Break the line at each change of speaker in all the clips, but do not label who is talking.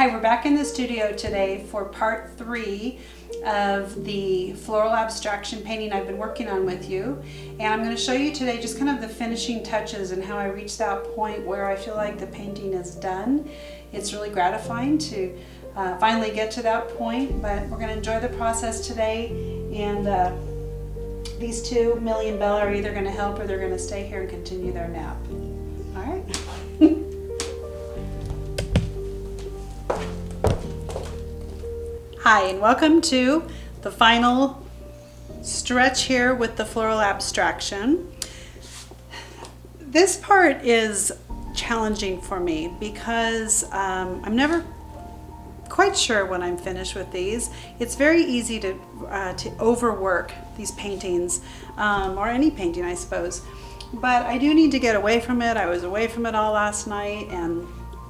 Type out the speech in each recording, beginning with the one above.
Hi, we're back in the studio today for part 3 of the floral abstraction painting I've been working on with you. And I'm going to show you today just kind of the finishing touches and how I reached that point where I feel like the painting is done. It's really gratifying to finally get to that point, but we're going to enjoy the process today. And these two, Millie and Bella, are either going to help or they're going to stay here and continue their nap. All right. Hi, and welcome to the final stretch here with the floral abstraction. This part is challenging for me because I'm never quite sure when I'm finished with these. It's very easy to overwork these paintings, or any painting, I suppose. But I do need to get away from it. I was away from it all last night and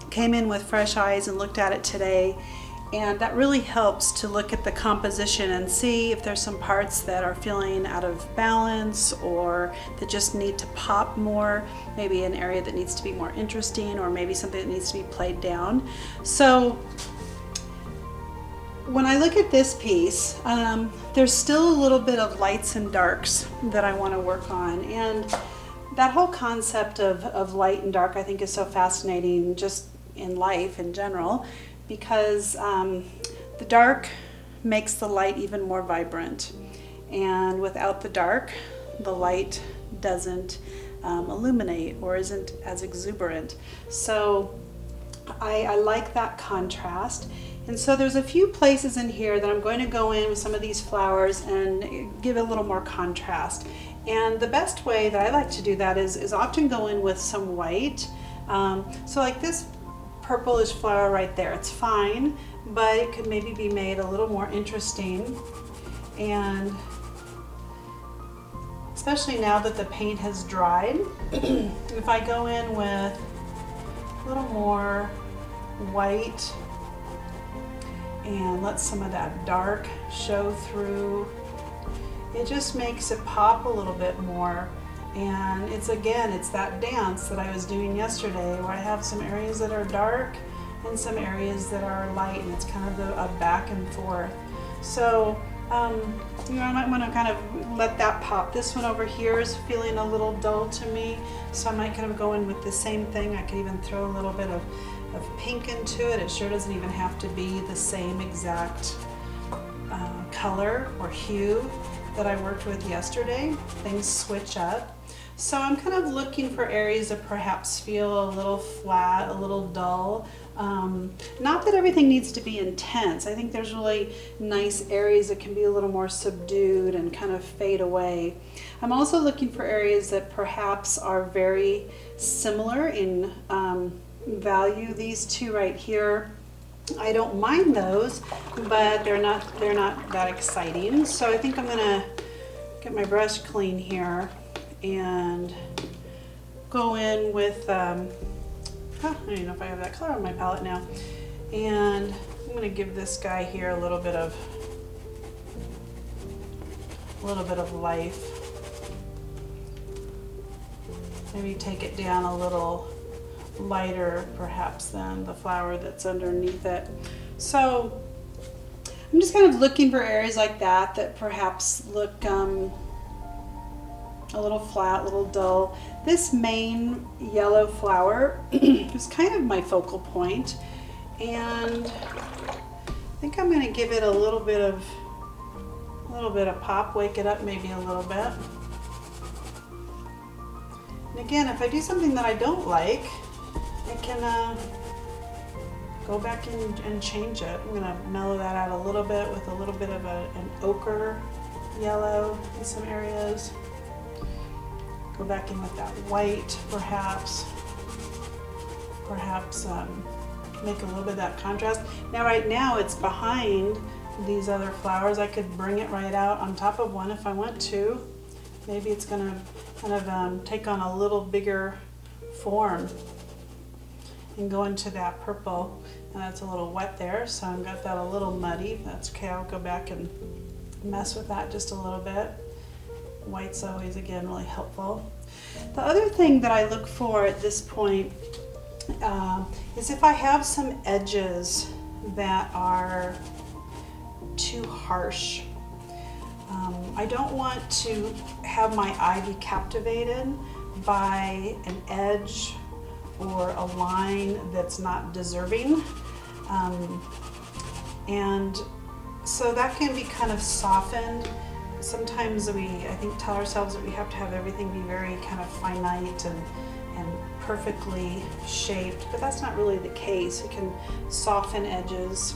came in with fresh eyes and looked at it today. And that really helps to look at the composition and see if there's some parts that are feeling out of balance or that just need to pop more, maybe an area that needs to be more interesting, or maybe something that needs to be played down. So when I look at this piece, there's still a little bit of lights and darks that I want to work on. And that whole concept of light and dark I think is so fascinating just in life in general, because the dark makes the light even more vibrant, and without the dark the light doesn't illuminate or isn't as exuberant. So I like that contrast, and so there's a few places in here that I'm going to go in with some of these flowers and give a little more contrast. And the best way that I like to do that is often go in with some white. So like this purplish flower right there, it's fine, but it could maybe be made a little more interesting. And especially now that the paint has dried, if I go in with a little more white and let some of that dark show through, it just makes it pop a little bit more. And it's that dance that I was doing yesterday, where I have some areas that are dark and some areas that are light, and it's kind of a back and forth. So I might want to kind of let that pop. This one over here is feeling a little dull to me, so I might kind of go in with the same thing. I could even throw a little bit of pink into it. It sure doesn't even have to be the same exact color or hue that I worked with yesterday. Things switch up. So I'm kind of looking for areas that perhaps feel a little flat, a little dull. Not that everything needs to be intense. I think there's really nice areas that can be a little more subdued and kind of fade away. I'm also looking for areas that perhaps are very similar in value. These two right here, I don't mind those, but they're not that exciting. So I think I'm gonna get my brush clean here and go in with, I don't even know if I have that color on my palette now. And I'm gonna give this guy here a little bit of life. Maybe take it down a little lighter perhaps than the flower that's underneath it. So I'm just kind of looking for areas like that perhaps look a little flat, a little dull. This main yellow flower is kind of my focal point, and I think I'm going to give it a little bit of pop, wake it up maybe a little bit. And again, if I do something that I don't like, I can go back and change it. I'm going to mellow that out a little bit with a little bit of an ochre yellow in some areas. Go back in with that white, perhaps make a little bit of that contrast. Now right now it's behind these other flowers. I could bring it right out on top of one if I want to. Maybe it's gonna kind of take on a little bigger form and go into that purple. And that's a little wet there, so I've got that a little muddy. That's okay, I'll go back and mess with that just a little bit. White's always, again, really helpful. The other thing that I look for at this point is if I have some edges that are too harsh. I don't want to have my eye be captivated by an edge or a line that's not deserving. And so that can be kind of softened. Sometimes we, I think, tell ourselves that we have to have everything be very kind of finite and perfectly shaped, but that's not really the case. We can soften edges.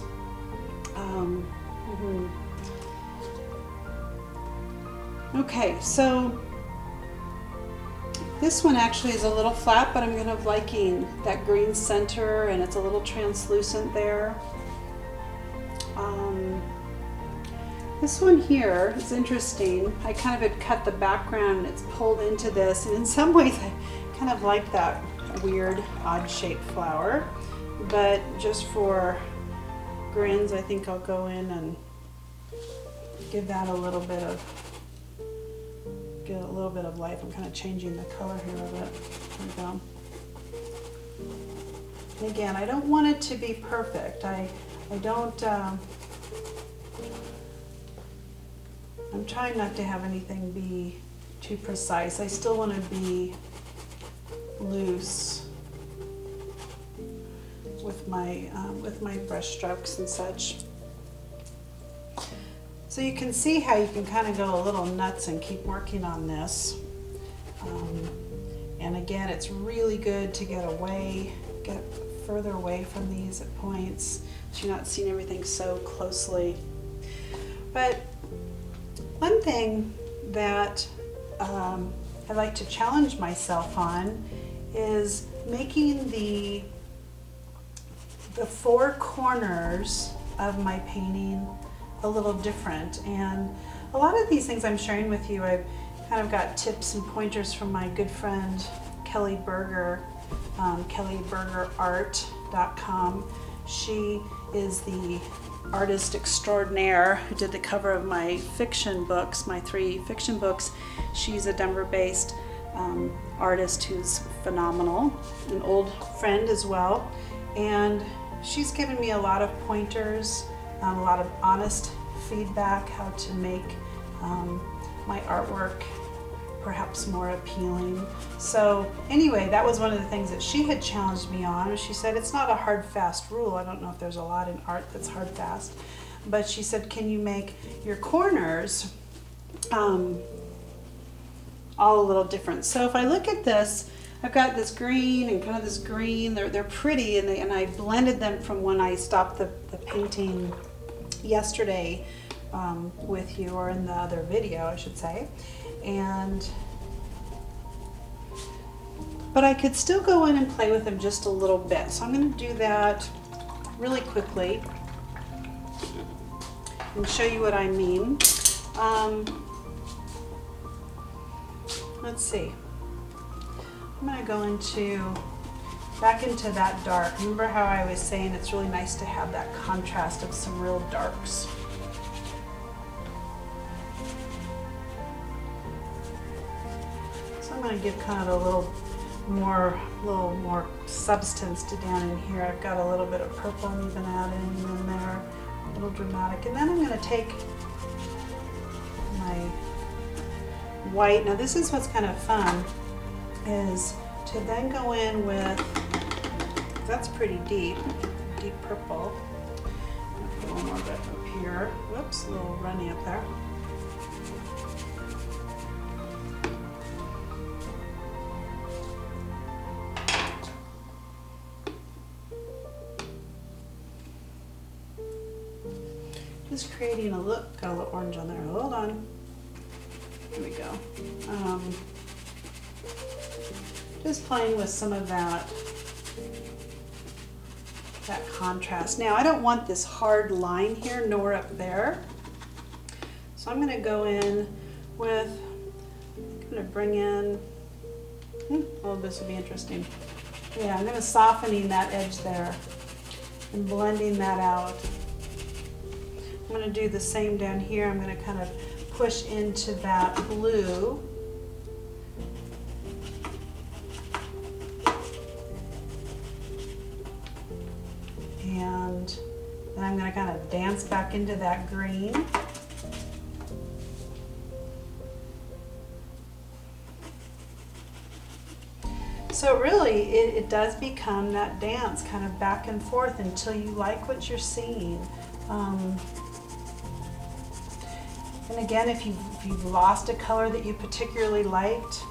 Okay, so this one actually is a little flat, but I'm kind of liking that green center, and it's a little translucent there. This one here is interesting. I kind of had cut the background and it's pulled into this, and in some ways I kind of like that weird odd shaped flower, but just for grins I think I'll go in and give that a little bit of life. I'm kind of changing the color here a bit. There we go. And again, I don't want it to be perfect. I'm trying not to have anything be too precise. I still want to be loose with my brush strokes and such. So you can see how you can kind of go a little nuts and keep working on this. And again, it's really good to get further away from these at points, so you're not seeing everything so closely. But one thing that I like to challenge myself on is making the four corners of my painting a little different. And a lot of these things I'm sharing with you, I've kind of got tips and pointers from my good friend Kelly Berger, kellybergerart.com. She is the artist extraordinaire who did the cover of my fiction books, my 3 fiction books. She's a Denver-based artist who's phenomenal, an old friend as well, and she's given me a lot of pointers, a lot of honest feedback, how to make my artwork perhaps more appealing. So anyway, that was one of the things that she had challenged me on. She said it's not a hard fast rule. I don't know if there's a lot in art that's hard fast, but she said, can you make your corners all a little different? So if I look at this, I've got this green and kind of this green. They're pretty, and I blended them from when I stopped the painting yesterday with you, or in the other video I should say. But I could still go in and play with them just a little bit. So I'm going to do that really quickly and show you what I mean. Let's see. I'm going to go back into that dark. Remember how I was saying it's really nice to have that contrast of some real darks. I'm going to give kind of a little more substance to down in here. I've got a little bit of purple I'm even adding in there, a little dramatic. And then I'm going to take my white. Now this is what's kind of fun, is to then go in with, that's pretty deep purple. I'm going to put one more bit up here. Whoops, a little runny up there. Just creating a look, got a little orange on there, hold on. Here we go. Just playing with some of that contrast. Now I don't want this hard line here nor up there. So I'm going to go in with, I'm going to bring in, oh, this will be interesting. Yeah, I'm going to softening that edge there and blending that out. I'm going to do the same down here. I'm going to kind of push into that blue. And gonna kind of dance back into that green. So really, it does become that dance kind of back and forth until you like what you're seeing. And again, if you've lost a color that you particularly liked,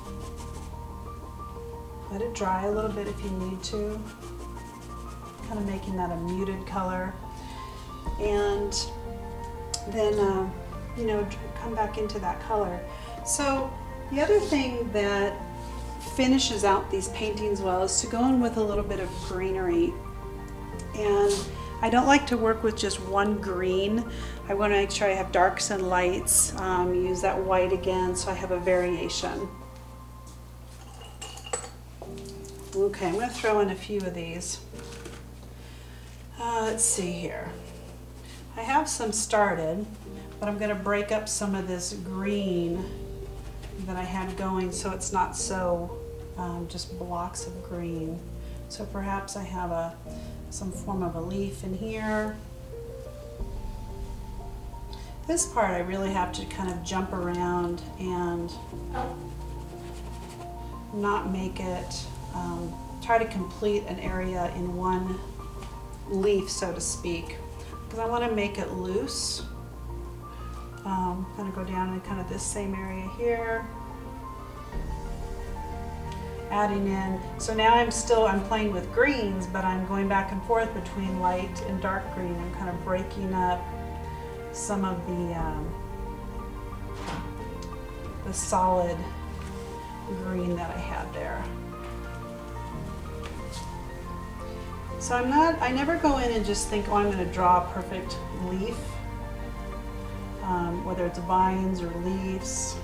let it dry a little bit if you need to. Kind of making that a muted color. And then, you know, come back into that color. So the other thing that finishes out these paintings well is to go in with a little bit of greenery. And I don't like to work with just one green. I want to make sure I have darks and lights. Use that white again so I have a variation. Okay, I'm going to throw in a few of these. Let's see here. I have some started, but I'm going to break up some of this green that I had going so it's not so just blocks of green. So perhaps I have some form of a leaf in here. This part I really have to kind of jump around and not make it, try to complete an area in one leaf, so to speak, because I want to make it loose. I'm going to go down in kind of this same area here, adding in. So now I'm playing with greens, but I'm going back and forth between light and dark green. I'm kind of breaking up some of the solid green that I had there. So I never go in and just think, oh, I'm going to draw a perfect leaf, whether it's vines or leaves.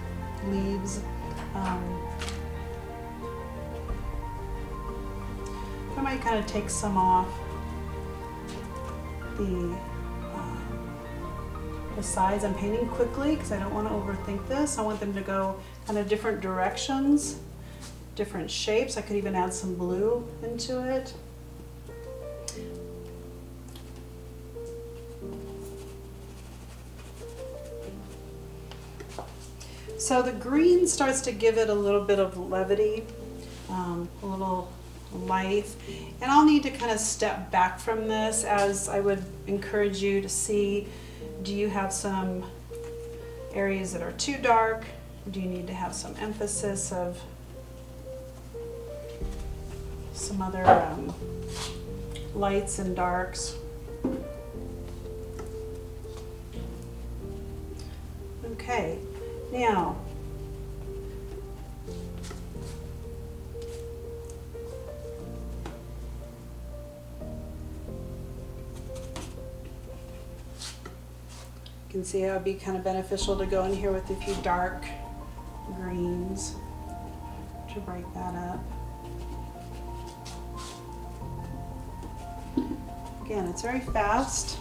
I might kind of take some off the sides. I'm painting quickly because I don't want to overthink this. I want them to go kind of different directions, different shapes. I could even add some blue into it. So the green starts to give it a little bit of levity, a little life. And I'll need to kind of step back from this, as I would encourage you to see, do you have some areas that are too dark? Do you need to have some emphasis of some other lights and darks? Okay. Now, you can see how it would be kind of beneficial to go in here with a few dark greens to break that up. Again, it's very fast.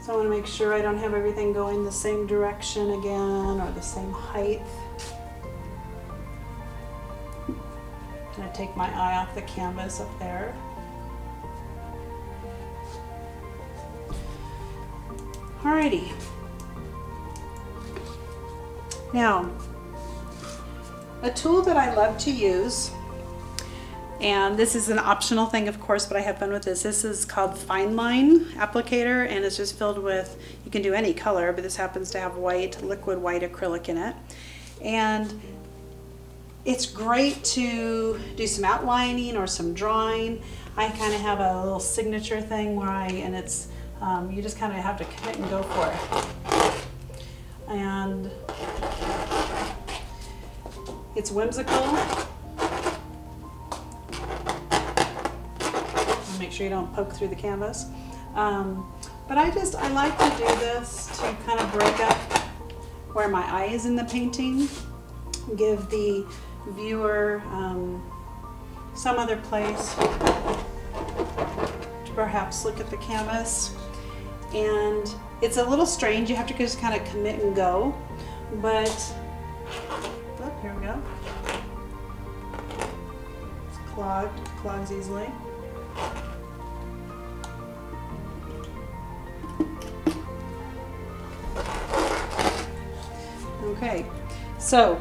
So I want to make sure I don't have everything going the same direction again or the same height. I'm going to take my eye off the canvas up there. Alrighty. Now, a tool that I love to use, and this is an optional thing, of course, but I have fun with this. This is called Fine Line Applicator, and it's just filled with, you can do any color, but this happens to have white, liquid white acrylic in it. And it's great to do some outlining or some drawing. I kind of have a little signature thing where and it's, you just kind of have to commit and go for it. And it's whimsical. Make sure you don't poke through the canvas. But I like to do this to kind of break up where my eye is in the painting, give the viewer some other place to perhaps look at the canvas. And it's a little strange, you have to just kind of commit and go, but, oh, here we go. Let's clogs easily. Okay, so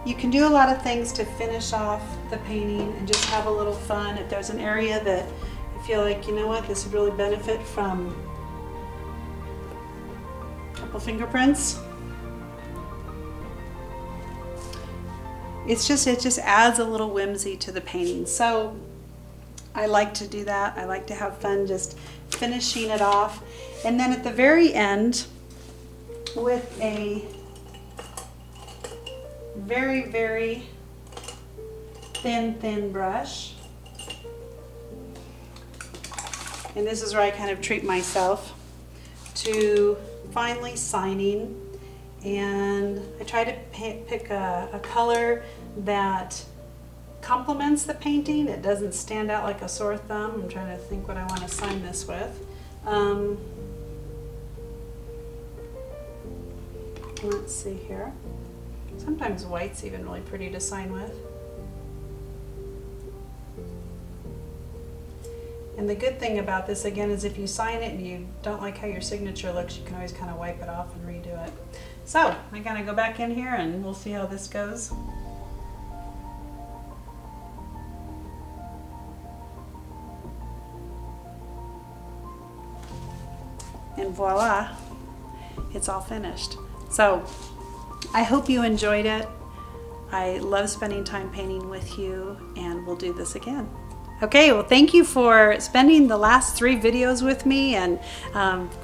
you can do a lot of things to finish off the painting and just have a little fun. If there's an area that you feel like, you know what, this would really benefit from a couple fingerprints, it just adds a little whimsy to the painting. So I like to do that. I like to have fun just finishing it off. And then at the very end, with a very, very thin brush. And this is where I kind of treat myself to finally signing. And I try to pick a color that complements the painting. It doesn't stand out like a sore thumb. I'm trying to think what I want to sign this with. Let's see here. Sometimes white's even really pretty to sign with. And the good thing about this, again, is if you sign it and you don't like how your signature looks, you can always kind of wipe it off and redo it. So I'm gonna go back in here and we'll see how this goes. And voila, it's all finished. So I hope you enjoyed it. I love spending time painting with you, and we'll do this again. Okay, well, thank you for spending the last 3 videos with me and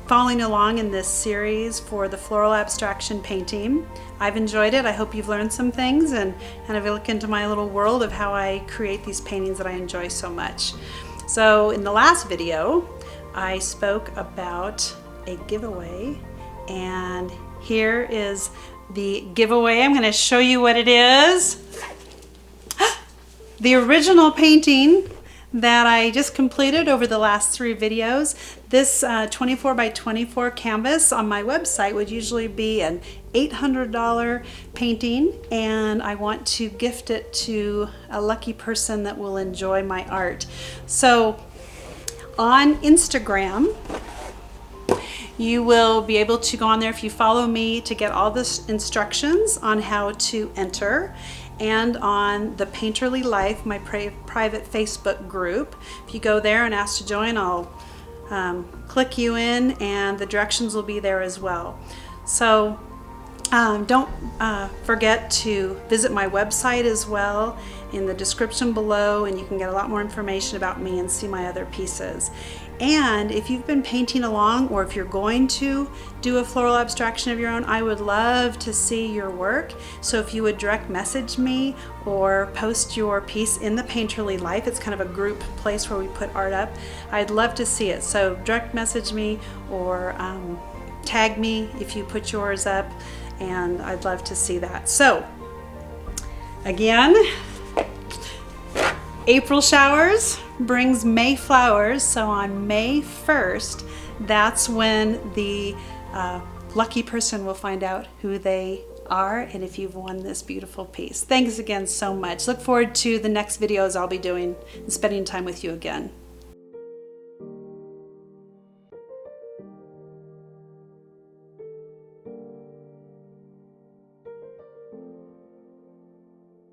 following along in this series for the floral abstraction painting. I've enjoyed it. I hope you've learned some things and kind of look into my little world of how I create these paintings that I enjoy so much. So in the last video, I spoke about a giveaway, and here is the giveaway. I'm going to show you what it is. The original painting that I just completed over the last 3 videos. This 24 by 24 canvas on my website would usually be an $800 painting, and I want to gift it to a lucky person that will enjoy my art. So on Instagram, you will be able to go on there if you follow me to get all the instructions on how to enter, and on the Painterly Life, my private Facebook group. If you go there and ask to join, I'll click you in, and the directions will be there as well. So don't forget to visit my website as well in the description below, and you can get a lot more information about me and see my other pieces. And if you've been painting along, or if you're going to do a floral abstraction of your own, I would love to see your work. So if you would direct message me or post your piece in the Painterly Life, it's kind of a group place where we put art up, I'd love to see it. So direct message me or tag me if you put yours up, and I'd love to see that. So again, April showers brings May flowers. So on May 1st, that's when the lucky person will find out who they are and if you've won this beautiful piece. Thanks again so much. Look forward to the next videos I'll be doing and spending time with you again.